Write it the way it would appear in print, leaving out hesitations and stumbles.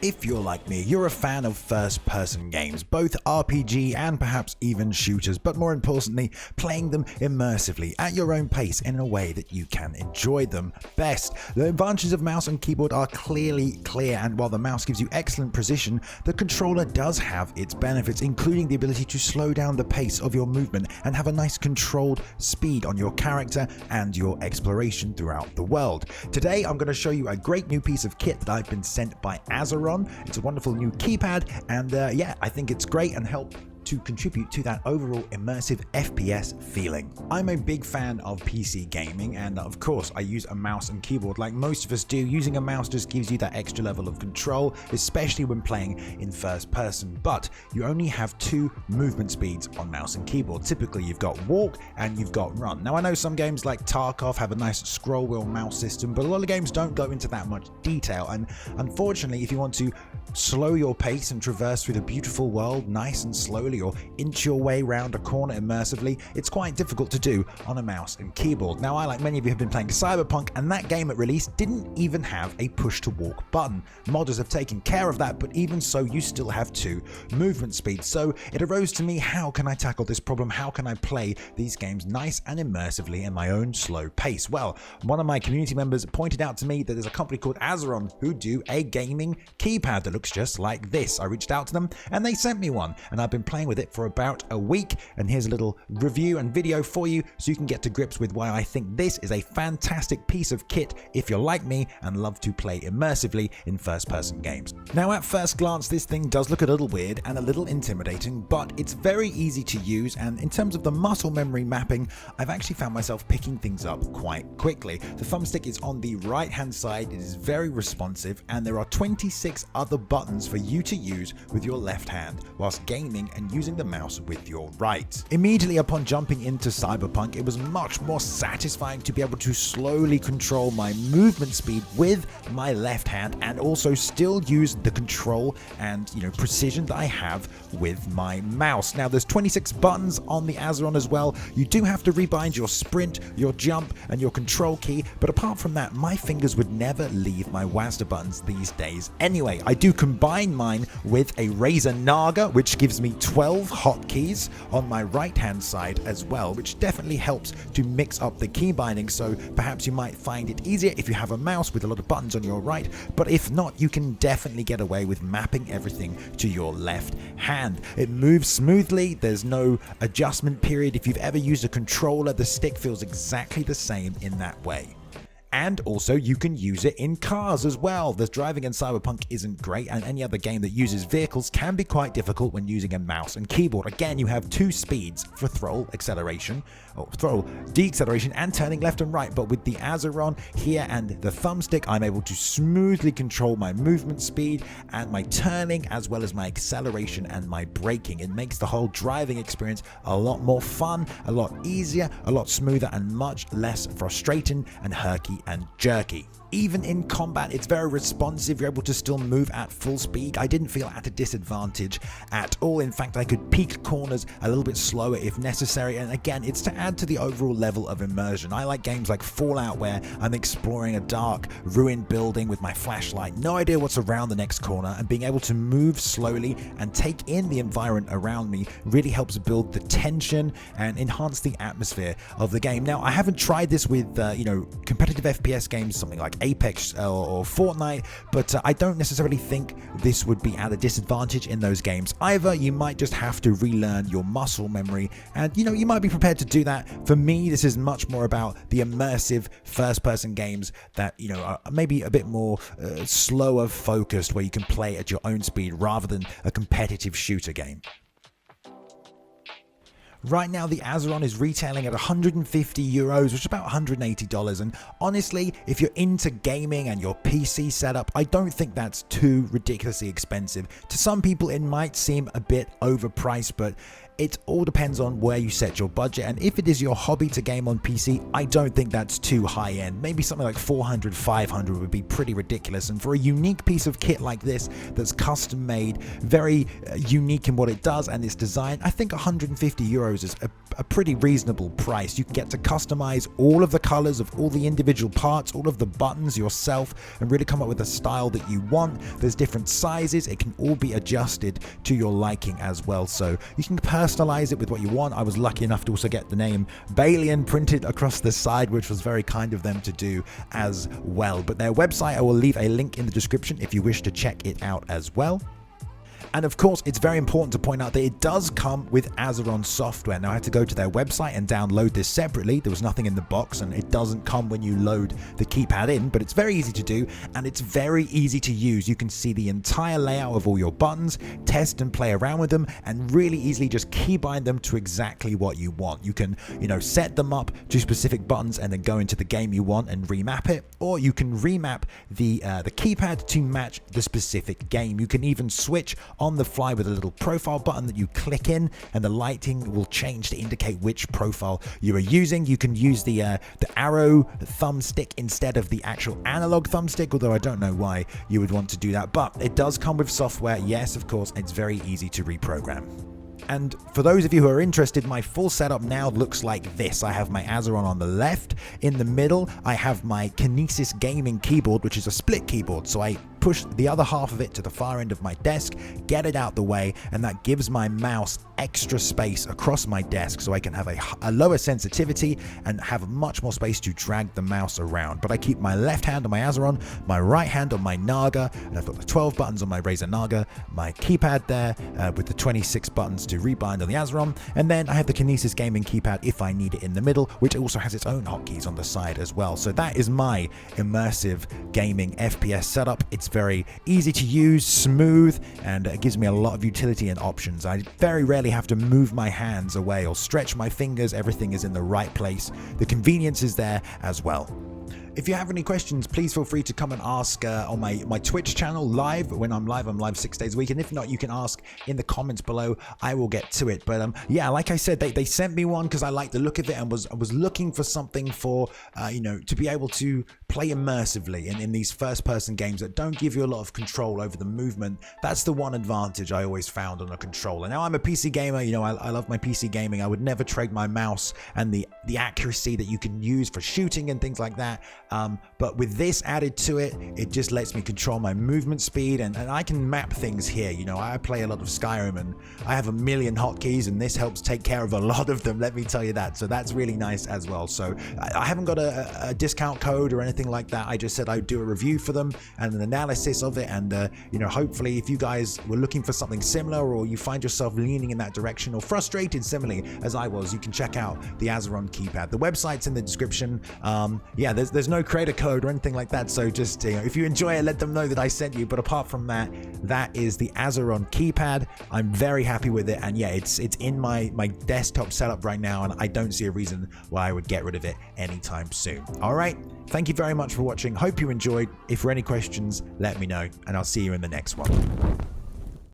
If you're like me, you're a fan of first-person games, both RPG and perhaps even shooters, but more importantly, playing them immersively at your own pace in a way that you can enjoy them best. The advantages of mouse and keyboard are clearly clear, and while the mouse gives you excellent precision, the controller does have its benefits, including the ability to slow down the pace of your movement and have a nice controlled speed on your character and your exploration throughout the world. Today, I'm going to show you a great new piece of kit that I've been sent by Azeron. It's a wonderful new keypad, and I think it's great and help to contribute to that overall immersive FPS feeling. I'm a big fan of PC gaming, and of course I use a mouse and keyboard like most of us do. Using a mouse just gives you that extra level of control, especially when playing in first person, but you only have two movement speeds on mouse and keyboard. Typically you've got walk and you've got run. Now I know some games like Tarkov have a nice scroll wheel mouse system, but a lot of games don't go into that much detail, and unfortunately if you want to slow your pace and traverse through the beautiful world nice and slowly, or inch your way round a corner immersively, it's quite difficult to do on a mouse and keyboard. Now I, like many of you, have been playing Cyberpunk, and that game at release didn't even have a push to walk button. Modders have taken care of that, but even so you still have two movement speeds. So it arose to me, how can I tackle this problem? How can I play these games nice and immersively in my own slow pace? Well, one of my community members pointed out to me that there's a company called Azeron who do a gaming keypad that looks just like this. I reached out to them and they sent me one, and I've been playing with it for about a week, and here's a little review and video for you so you can get to grips with why I think this is a fantastic piece of kit if you're like me and love to play immersively in first-person games. Now at first glance this thing does look a little weird and a little intimidating, but it's very easy to use, and in terms of the muscle memory mapping, I've actually found myself picking things up quite quickly. The thumbstick is on the right hand side, it is very responsive, and there are 26 other buttons for you to use with your left hand whilst gaming and using the mouse with your right. Immediately upon jumping into Cyberpunk, it was much more satisfying to be able to slowly control my movement speed with my left hand and also still use the control and precision that I have with my mouse. Now there's 26 buttons on the Azeron as well. You do have to rebind your sprint, your jump and your control key, but apart from that my fingers would never leave my WASD buttons these days. Anyway, I do combine mine with a Razer Naga, which gives me 12 hotkeys on my right hand side as well, which definitely helps to mix up the key binding. So perhaps you might find it easier if you have a mouse with a lot of buttons on your right, but if not, you can definitely get away with mapping everything to your left hand. It moves smoothly, there's no adjustment period. If you've ever used a controller, the stick feels exactly the same in that way. And also you can use it in cars as well. The driving in Cyberpunk isn't great, and any other game that uses vehicles can be quite difficult when using a mouse and keyboard. Again, you have two speeds for throttle acceleration, or throttle deceleration, and turning left and right, but with the Azeron here and the thumbstick, I'm able to smoothly control my movement speed and my turning as well as my acceleration and my braking. It makes the whole driving experience a lot more fun, a lot easier, a lot smoother, and much less frustrating and herky and jerky. Even in combat, it's very responsive. You're able to still move at full speed. I didn't feel at a disadvantage at all. In fact, I could peek corners a little bit slower if necessary. And again, it's to add to the overall level of immersion. I like games like Fallout where I'm exploring a dark, ruined building with my flashlight, no idea what's around the next corner, and being able to move slowly and take in the environment around me really helps build the tension and enhance the atmosphere of the game. Now, I haven't tried this with, competitive FPS games, something like Apex or Fortnite, but I don't necessarily think this would be at a disadvantage in those games either. You might just have to relearn your muscle memory, and you might be prepared to do that. For me, this is much more about the immersive first-person games that are maybe a bit more slower focused, where you can play at your own speed rather than a competitive shooter game. Right now, the Azeron is retailing at €150, which is about $180. And honestly, if you're into gaming and your PC setup, I don't think that's too ridiculously expensive. To some people, it might seem a bit overpriced, but it all depends on where you set your budget, and if it is your hobby to game on PC, I don't think that's too high end. Maybe something like $400, $500 would be pretty ridiculous, and for a unique piece of kit like this that's custom made, very unique in what it does and its design, I think €150 is a pretty reasonable price. You can get to customize all of the colors of all the individual parts, all of the buttons yourself, and really come up with a style that you want. There's different sizes. It can all be adjusted to your liking as well. So you can personalize it with what you want. I was lucky enough to also get the name Balian printed across the side, which was very kind of them to do as well. But their website, I will leave a link in the description if you wish to check it out as well. And of course, it's very important to point out that it does come with Azeron Software. Now, I had to go to their website and download this separately. There was nothing in the box, and it doesn't come when you load the keypad in, but it's very easy to do, and it's very easy to use. You can see the entire layout of all your buttons, test and play around with them, and really easily just keybind them to exactly what you want. You can, set them up to specific buttons and then go into the game you want and remap it, or you can remap the keypad to match the specific game. You can even switch on the fly with a little profile button that you click in, and the lighting will change to indicate which profile you are using. You can use the arrow thumbstick instead of the actual analog thumbstick, although I don't know why you would want to do that, but it does come with software. Yes, of course, it's very easy to reprogram. And for those of you who are interested, my full setup now looks like this. I have my Azeron on the left. In the middle, I have my Kinesis gaming keyboard, which is a split keyboard. So I push the other half of it to the far end of my desk, get it out the way, and that gives my mouse extra space across my desk so I can have a lower sensitivity and have much more space to drag the mouse around. But I keep my left hand on my Azeron, my right hand on my Naga, and I've got the 12 buttons on my Razer Naga, my keypad there with the 26 buttons to rebind on the Azeron, and then I have the Kinesis gaming keypad if I need it in the middle, which also has its own hotkeys on the side as well. So that is my immersive gaming FPS setup. It's very easy to use, smooth, and it gives me a lot of utility and options. I very rarely have to move my hands away or stretch my fingers. Everything is in the right place. The convenience is there as well. If you have any questions, please feel free to come and ask on my Twitch channel live. When I'm live 6 days a week. And if not, you can ask in the comments below. I will get to it. But yeah, like I said, they sent me one because I like the look of it and was looking for something for, to be able to play immersively in these first-person games that don't give you a lot of control over the movement. That's the one advantage I always found on a controller. Now, I'm a PC gamer. I love my PC gaming. I would never trade my mouse and the accuracy that you can use for shooting and things like that. But with this added to it, it just lets me control my movement speed, and I can map things here. I play a lot of Skyrim and I have a million hotkeys, and this helps take care of a lot of them, let me tell you that. So that's really nice as well. So I haven't got a discount code or anything like that. I just said I'd do a review for them and an analysis of it, and hopefully if you guys were looking for something similar, or you find yourself leaning in that direction or frustrated similarly as I was, you can check out the Azeron Keypad. The website's in the description. Yeah, there's no creator code or anything like that, so just if you enjoy it, let them know that I sent you. But apart from that, that is the Azeron Keypad. I'm very happy with it, and yeah, it's in my desktop setup right now, and I don't see a reason why I would get rid of it anytime soon. All right, thank you very much for watching. Hope you enjoyed. If there are any questions, let me know, and I'll see you in the next one.